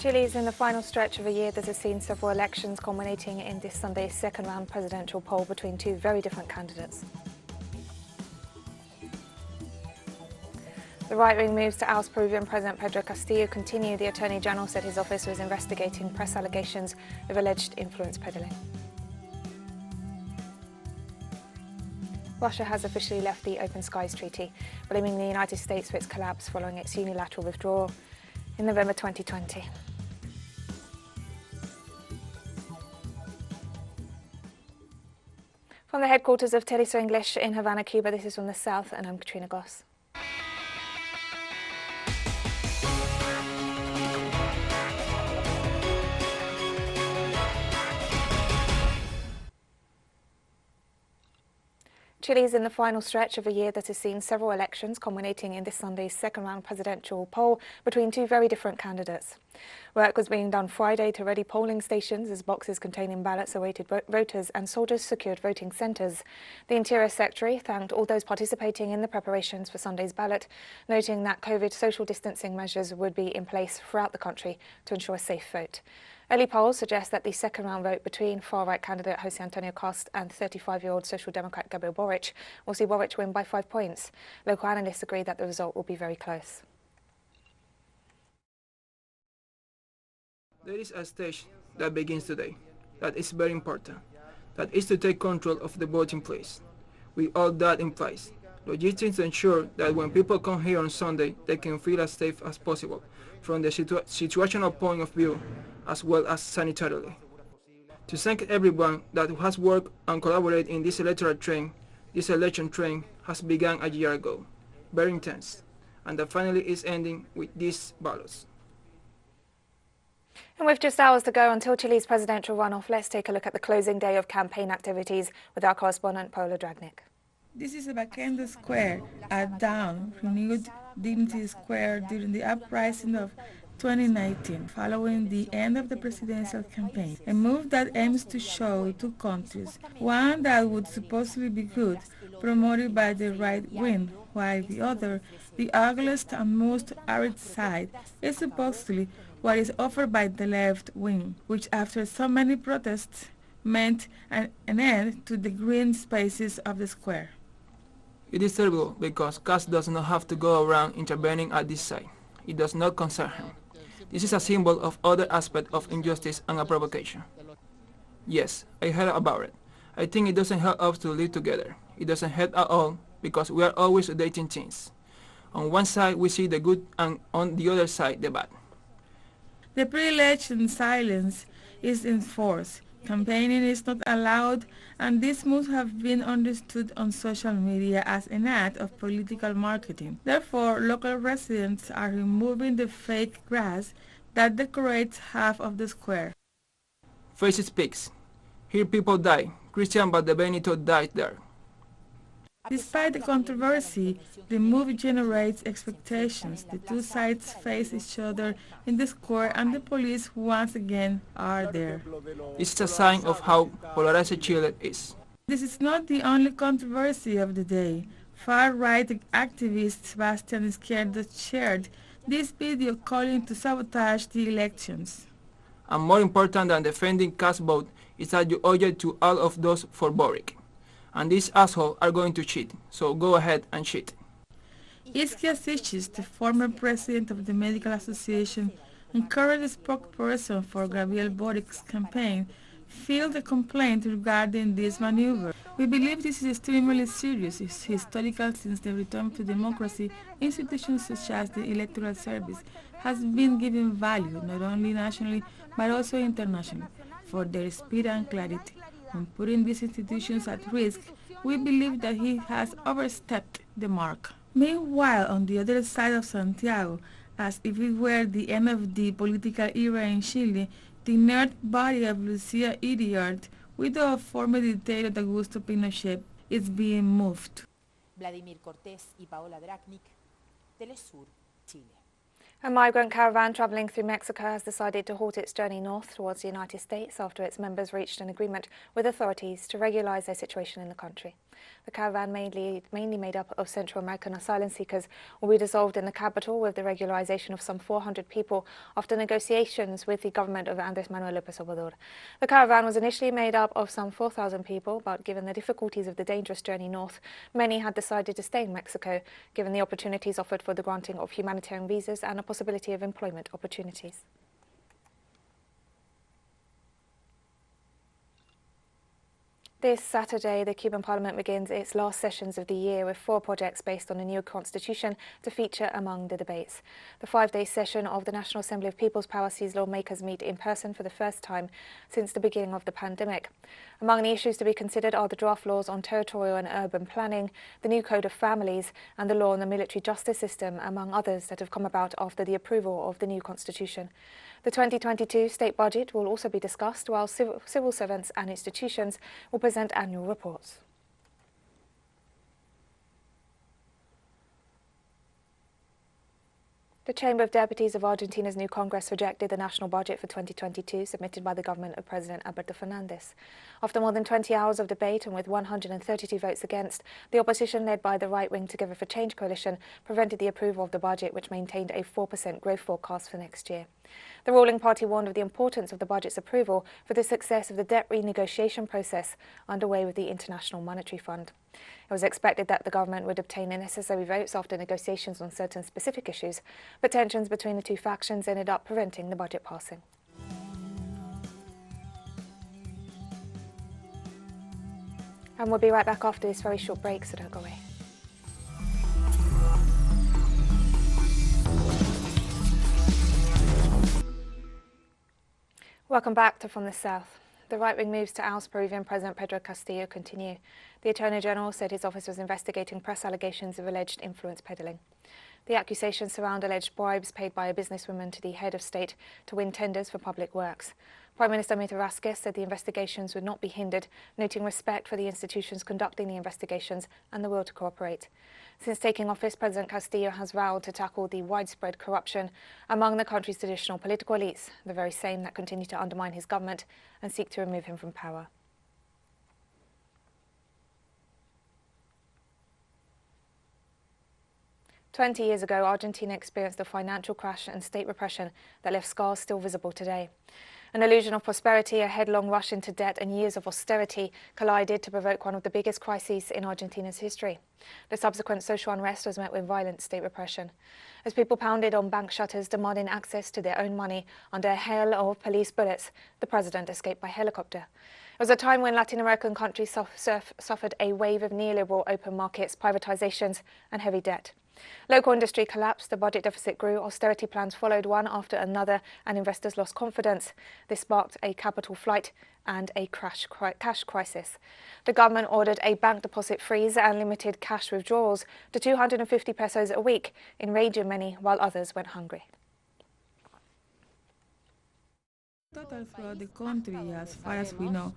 Chile is in the final stretch of a year that has seen several elections culminating in this Sunday's second-round presidential poll between two very different candidates. The right-wing moves to oust Peruvian President Pedro Castillo continue. The Attorney General said his office was investigating press allegations of alleged influence peddling. Russia has officially left the Open Skies Treaty, blaming the United States for its collapse following its unilateral withdrawal in November 2020. From the headquarters of teleSUR English in Havana, Cuba, this is From the South, and I'm Katrina Goss. Chile is in the final stretch of a year that has seen several elections culminating in this Sunday's second-round presidential poll between two very different candidates. Work was being done Friday to ready polling stations as boxes containing ballots awaited voters and soldiers secured voting centres. The Interior Secretary thanked all those participating in the preparations for Sunday's ballot, noting that COVID social distancing measures would be in place throughout the country to ensure a safe vote. Early polls suggest that the second-round vote between far-right candidate José Antonio Cast and 35-year-old Social Democrat Gabriel Boric will see Boric win by 5 points. Local analysts agree that the result will be very close. There is a stage that begins today that is very important. That is to take control of the voting place. With all that implies, logistics ensure that when people come here on Sunday, they can feel as safe as possible from the situational point of view as well as sanitarily. To thank everyone that has worked and collaborated in this electoral train, this election train has begun a year ago, very intense, and that finally is ending with these ballots. And with just hours to go until Chile's presidential runoff, let's take a look at the closing day of campaign activities with our correspondent Paula Dragnik. This is Abacando Square, a down renewed Dignity Square during the uprising of 2019, following the end of the presidential campaign, a move that aims to show two countries, one that would supposedly be good, promoted by the right wing, while the other, the ugliest and most arid side, is supposedly what is offered by the left wing, which after so many protests meant an end to the green spaces of the square. It is terrible because Cast does not have to go around intervening at this site. It does not concern him. This is a symbol of other aspect of injustice and a provocation. Yes, I heard about it. I think it doesn't help us to live together. It doesn't help at all because we are always dating things. On one side we see the good and on the other side the bad. The pre-election silence is enforced. Campaigning is not allowed, and this must have been understood on social media as an act of political marketing. Therefore, local residents are removing the fake grass that decorates half of the square. Faces speaks. Here people die. Christian Benito died there. Despite the controversy, the move generates expectations. The two sides face each other in the square and the police once again are there. This is a sign of how polarized Chile is. This is not the only controversy of the day. Far-right activist Sebastian Izquierdo shared this video calling to sabotage the elections. And more important than defending Cast vote is that you owe it to all of those for Boric. And these assholes are going to cheat, so go ahead and cheat. Iskia Sichis, the former president of the Medical Association and current spokesperson for Gabriel Boric's campaign, filed a complaint regarding this maneuver. We believe this is extremely serious. It's historical since the return to democracy. Institutions such as the Electoral Service has been given value, not only nationally but also internationally, for their speed and clarity. On putting these institutions at risk, we believe that he has overstepped the mark. Meanwhile, on the other side of Santiago, as if it were the end of the political era in Chile, the inert body of Lucia Iriart, widow of former dictator Augusto Pinochet, is being moved. Vladimir Cortés y Paola Dragnik, teleSUR, Chile. A migrant caravan travelling through Mexico has decided to halt its journey north towards the United States after its members reached an agreement with authorities to regularize their situation in the country. The caravan, mainly made up of Central American asylum seekers, will be dissolved in the capital with the regularization of some 400 people after negotiations with the government of Andrés Manuel López Obrador. The caravan was initially made up of some 4,000 people, but given the difficulties of the dangerous journey north, many had decided to stay in Mexico, given the opportunities offered for the granting of humanitarian visas and a possibility of employment opportunities. This Saturday, the Cuban Parliament begins its last sessions of the year with 4 projects based on a new constitution to feature among the debates. The 5-day session of the National Assembly of People's Power sees lawmakers meet in person for the first time since the beginning of the pandemic. Among the issues to be considered are the draft laws on territorial and urban planning, the new code of families, and the law on the military justice system, among others that have come about after the approval of the new constitution. The 2022 state budget will also be discussed, while civil servants and institutions will present annual reports. The Chamber of Deputies of Argentina's new Congress rejected the national budget for 2022 submitted by the government of President Alberto Fernandez. After more than 20 hours of debate and with 132 votes against, the opposition led by the right-wing Together for Change coalition prevented the approval of the budget, which maintained a 4% growth forecast for next year. The ruling party warned of the importance of the budget's approval for the success of the debt renegotiation process underway with the International Monetary Fund. It was expected that the government would obtain the necessary votes after negotiations on certain specific issues, but tensions between the two factions ended up preventing the budget passing. And we'll be right back after this very short break, so don't go away. Welcome back to From the South. The right-wing moves to oust Peruvian President Pedro Castillo continue. The Attorney General said his office was investigating press allegations of alleged influence peddling. The accusations surround alleged bribes paid by a businesswoman to the head of state to win tenders for public works. Prime Minister Mito Vázquez said the investigations would not be hindered, noting respect for the institutions conducting the investigations and the will to cooperate. Since taking office, President Castillo has vowed to tackle the widespread corruption among the country's traditional political elites, the very same that continue to undermine his government and seek to remove him from power. "20 years ago, Argentina experienced a financial crash and state repression that left scars still visible today. An illusion of prosperity, a headlong rush into debt and years of austerity collided to provoke one of the biggest crises in Argentina's history. The subsequent social unrest was met with violent state repression. As people pounded on bank shutters demanding access to their own money under a hail of police bullets, the president escaped by helicopter. It was a time when Latin American countries suffered a wave of neoliberal open markets, privatizations and heavy debt. Local industry collapsed, the budget deficit grew, austerity plans followed one after another, and investors lost confidence. This sparked a capital flight and a cash crisis. The government ordered a bank deposit freeze and limited cash withdrawals to 250 pesos a week, enraging many while others went hungry. Total throughout the country, as far as we know,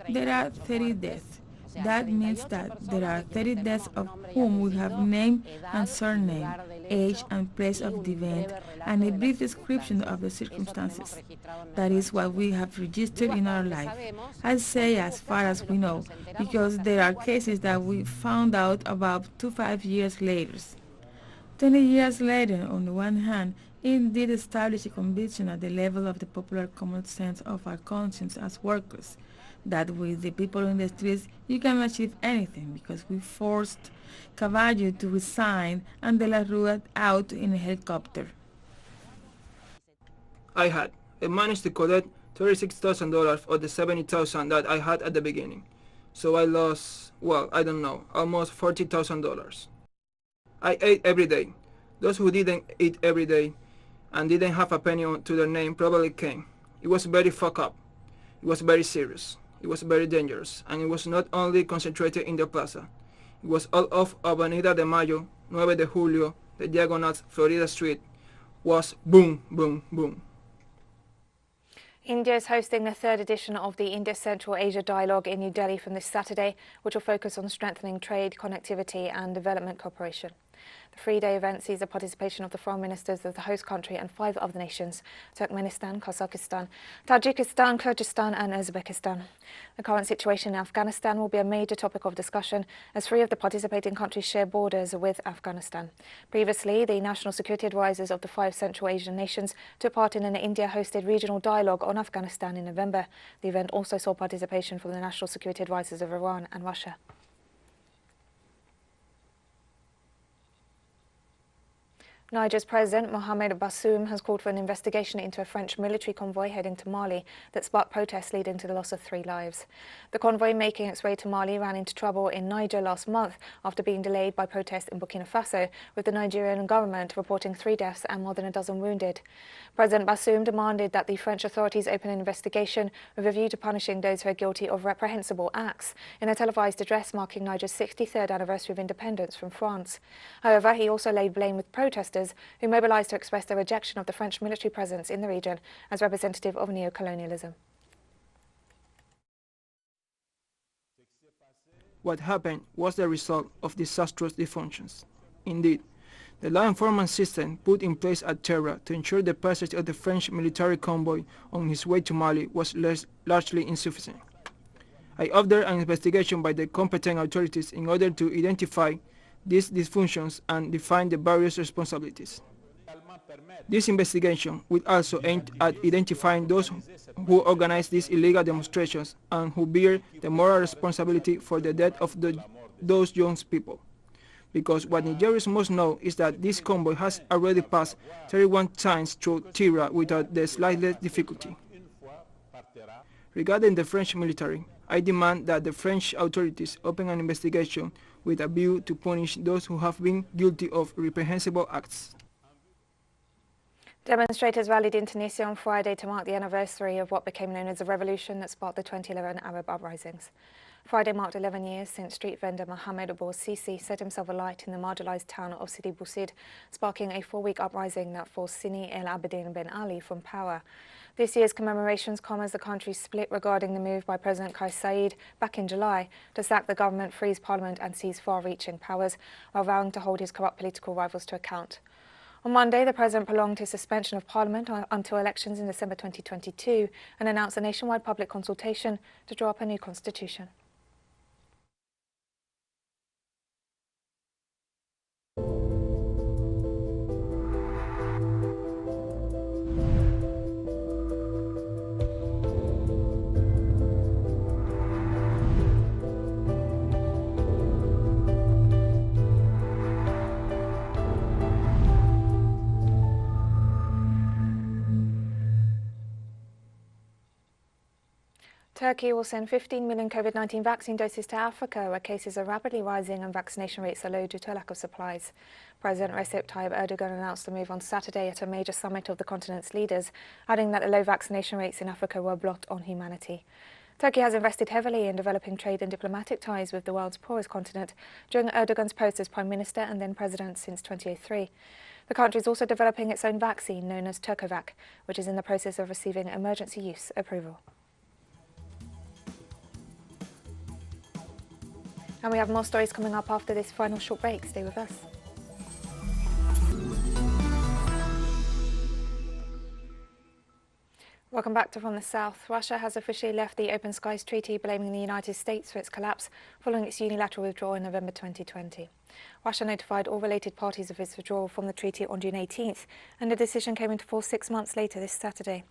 there are 30 deaths. That means that there are 30 deaths of whom we have name and surname, age and place of the event, and a brief description of the circumstances. That is what we have registered in our life. I say as far as we know, because there are cases that we found out about 2 to 5 years later. 20 years later, on the one hand, it did establish a conviction at the level of the popular common sense of our conscience as workers, that with the people in the streets you can achieve anything, because we forced Caballo to resign and De la Rua out in a helicopter. I managed to collect $36,000 of the $70,000 that I had at the beginning. So I lost, well, I don't know, almost $40,000. I ate every day. Those who didn't eat every day and didn't have a penny to their name probably came. It was very fucked up. It was very serious. It was very dangerous, and it was not only concentrated in the plaza. It was all of Avenida de Mayo, 9 de Julio, the Diagonals, Florida Street, was boom, boom, boom. India is hosting the 3rd edition of the IndoCentral Asia Dialogue in New Delhi from this Saturday, which will focus on strengthening trade, connectivity and development cooperation. The three-day event sees the participation of the foreign ministers of the host country and 5 other nations: Turkmenistan, Kazakhstan, Tajikistan, Kyrgyzstan and Uzbekistan. The current situation in Afghanistan will be a major topic of discussion as 3 of the participating countries share borders with Afghanistan. Previously, the national security advisors of the 5 Central Asian nations took part in an India-hosted regional dialogue on Afghanistan in November. The event also saw participation from the national security advisors of Iran and Russia. Niger's President Mohamed Bazoum has called for an investigation into a French military convoy heading to Mali that sparked protests leading to the loss of 3 lives. The convoy making its way to Mali ran into trouble in Niger last month after being delayed by protests in Burkina Faso, with the Nigerian government reporting 3 deaths and more than a dozen wounded. President Bazoum demanded that the French authorities open an investigation with a view to punishing those who are guilty of reprehensible acts in a televised address marking Niger's 63rd anniversary of independence from France. However, he also laid blame with protesters who mobilised to express their rejection of the French military presence in the region as representative of neo-colonialism. What happened was the result of disastrous dysfunctions. Indeed, the law enforcement system put in place at Terra to ensure the passage of the French military convoy on its way to Mali was largely insufficient. I ordered an investigation by the competent authorities in order to identify these dysfunctions and define the various responsibilities. This investigation will also aim at identifying those who organize these illegal demonstrations and who bear the moral responsibility for the death of those young people. Because what Nigerians must know is that this convoy has already passed 31 times through Tira without the slightest difficulty. Regarding the French military, I demand that the French authorities open an investigation with a view to punish those who have been guilty of reprehensible acts. Demonstrators rallied in Tunisia on Friday to mark the anniversary of what became known as the revolution that sparked the 2011 Arab uprisings. Friday marked 11 years since street vendor Mohamed Bouazizi set himself alight in the marginalised town of Sidi Bouzid, sparking a 4-week uprising that forced Sini El Abidine Ben Ali from power. This year's commemorations come as the country split regarding the move by President Kais Saied back in July to sack the government, freeze parliament and seize far-reaching powers, while vowing to hold his corrupt political rivals to account. On Monday, the president prolonged his suspension of parliament until elections in December 2022 and announced a nationwide public consultation to draw up a new constitution. Turkey will send 15 million COVID-19 vaccine doses to Africa, where cases are rapidly rising and vaccination rates are low due to a lack of supplies. President Recep Tayyip Erdogan announced the move on Saturday at a major summit of the continent's leaders, adding that the low vaccination rates in Africa were a blot on humanity. Turkey has invested heavily in developing trade and diplomatic ties with the world's poorest continent during Erdogan's post as Prime Minister and then President since 2003. The country is also developing its own vaccine known as Turkovac, which is in the process of receiving emergency use approval. And we have more stories coming up after this final short break. Stay with us. Welcome back to From the South. Russia has officially left the Open Skies Treaty, blaming the United States for its collapse following its unilateral withdrawal in November 2020. Russia notified all related parties of its withdrawal from the treaty on June 18th, and the decision came into force 6 months later this Saturday.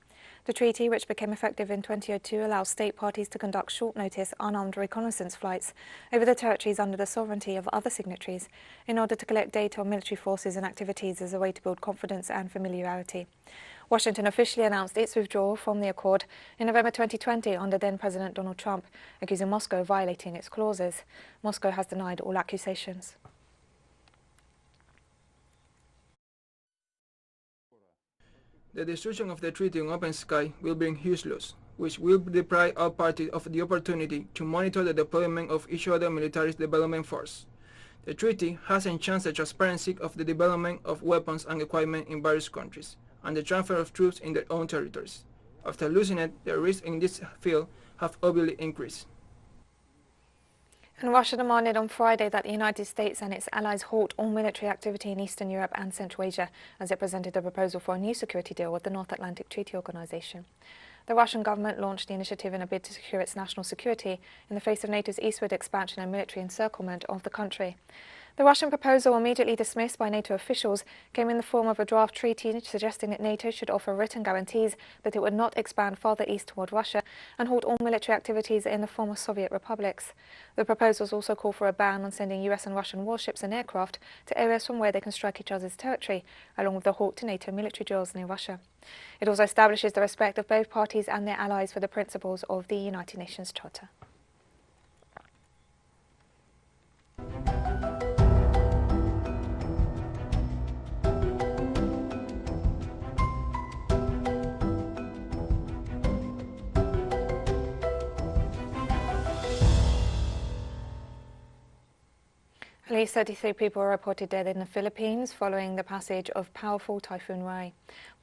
The treaty, which became effective in 2002, allows state parties to conduct short-notice, unarmed reconnaissance flights over the territories under the sovereignty of other signatories in order to collect data on military forces and activities as a way to build confidence and familiarity. Washington officially announced its withdrawal from the accord in November 2020 under then-President Donald Trump, accusing Moscow of violating its clauses. Moscow has denied all accusations. The destruction of the treaty on open sky will bring huge loss, which will deprive all parties of the opportunity to monitor the deployment of each other military development force. The treaty has enhanced the transparency of the development of weapons and equipment in various countries, and the transfer of troops in their own territories. After losing it, the risks in this field have obviously increased. And Russia demanded on Friday that the United States and its allies halt all military activity in Eastern Europe and Central Asia as it presented a proposal for a new security deal with the North Atlantic Treaty Organization. The Russian government launched the initiative in a bid to secure its national security in the face of NATO's eastward expansion and military encirclement of the country. The Russian proposal, immediately dismissed by NATO officials, came in the form of a draft treaty suggesting that NATO should offer written guarantees that it would not expand farther east toward Russia and halt all military activities in the former Soviet republics. The proposals also call for a ban on sending US and Russian warships and aircraft to areas from where they can strike each other's territory, along with a halt to NATO military drills near Russia. It also establishes the respect of both parties and their allies for the principles of the United Nations Charter. At least 33 people were reported dead in the Philippines following the passage of powerful Typhoon Rai.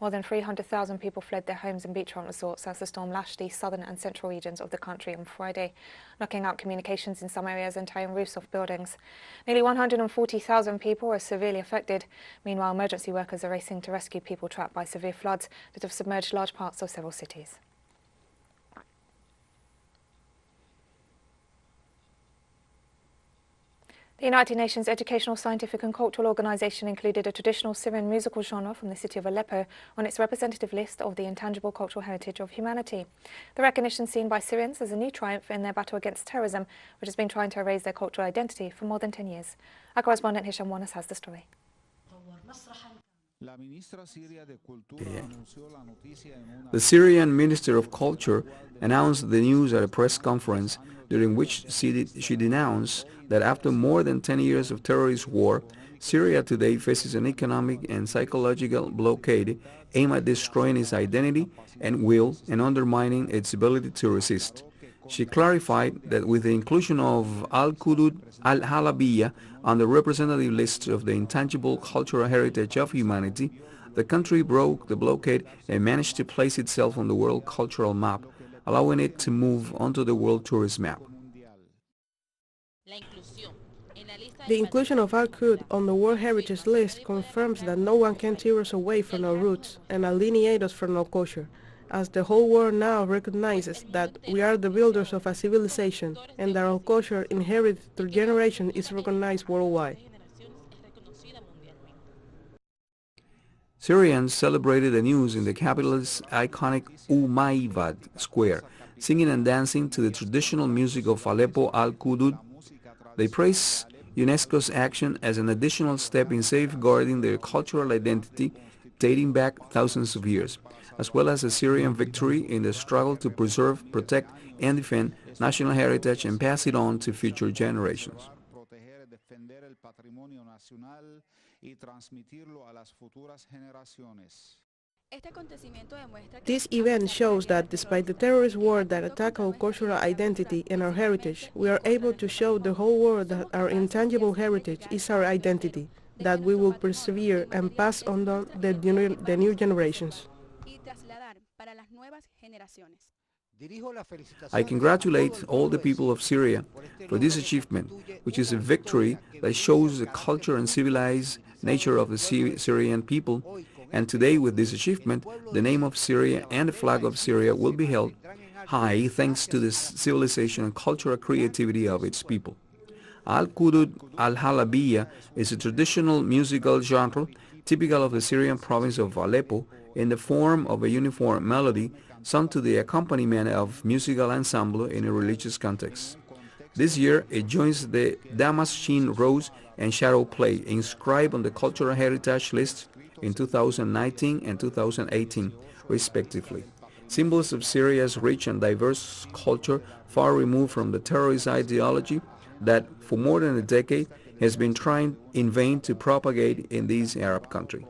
More than 300,000 people fled their homes and beachfront resorts as the storm lashed the southern and central regions of the country on Friday, knocking out communications in some areas and tearing roofs off buildings. Nearly 140,000 people were severely affected. Meanwhile, emergency workers are racing to rescue people trapped by severe floods that have submerged large parts of several cities. The United Nations Educational, Scientific and Cultural Organization included a traditional Syrian musical genre from the city of Aleppo on its representative list of the intangible cultural heritage of humanity. The recognition seen by Syrians as a new triumph in their battle against terrorism, which has been trying to erase their cultural identity for more than 10 years. Our correspondent Hisham Wanas has the story. The Syrian Minister of Culture announced the news at a press conference during which she denounced that after more than 10 years of terrorist war, Syria today faces an economic and psychological blockade aimed at destroying its identity and will and undermining its ability to resist. She clarified that with the inclusion of Al-Qudud al-Halabiyya on the representative list of the intangible cultural heritage of humanity, the country broke the blockade and managed to place itself on the world cultural map, allowing it to move onto the world tourist map. The inclusion of Al-Qud on the World Heritage List confirms that no one can tear us away from our roots and alienate us from our culture, as the whole world now recognizes that we are the builders of a civilization and that our culture inherited through generations is recognized worldwide. Syrians celebrated the news in the capital's iconic Umayvad Square, singing and dancing to the traditional music of Aleppo Al-Qudud. They praised UNESCO's action as an additional step in safeguarding their cultural identity dating back thousands of years, as well as a Syrian victory in the struggle to preserve, protect, and defend national heritage and pass it on to future generations. This event shows that despite the terrorist war that attack our cultural identity and our heritage, we are able to show the whole world that our intangible heritage is our identity, that we will persevere and pass on the new generations. I congratulate all the people of Syria for this achievement, which is a victory that shows the culture and civilized nature of the Syrian people. And today, with this achievement, the name of Syria and the flag of Syria will be held high thanks to the civilization and cultural creativity of its people. Al-Qudud al-Halabiyya is a traditional musical genre typical of the Syrian province of Aleppo in the form of a uniform melody sung to the accompaniment of musical ensemble in a religious context. This year, it joins the Damascene Rose and Shadow Play inscribed on the Cultural Heritage List in 2019 and 2018, respectively. Symbols of Syria's rich and diverse culture far removed from the terrorist ideology that, for more than a decade, has been trying in vain to propagate in this Arab country.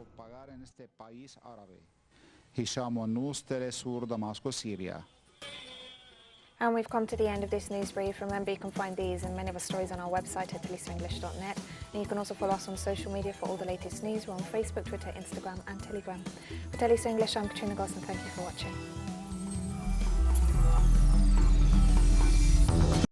And we've come to the end of this news brief. Remember, you can find these and many other stories on our website at telesurenglish.net. And you can also follow us on social media for all the latest news. We're on Facebook, Twitter, Instagram and Telegram. For TeleSUR English, I'm Katrina Goss, and thank you for watching.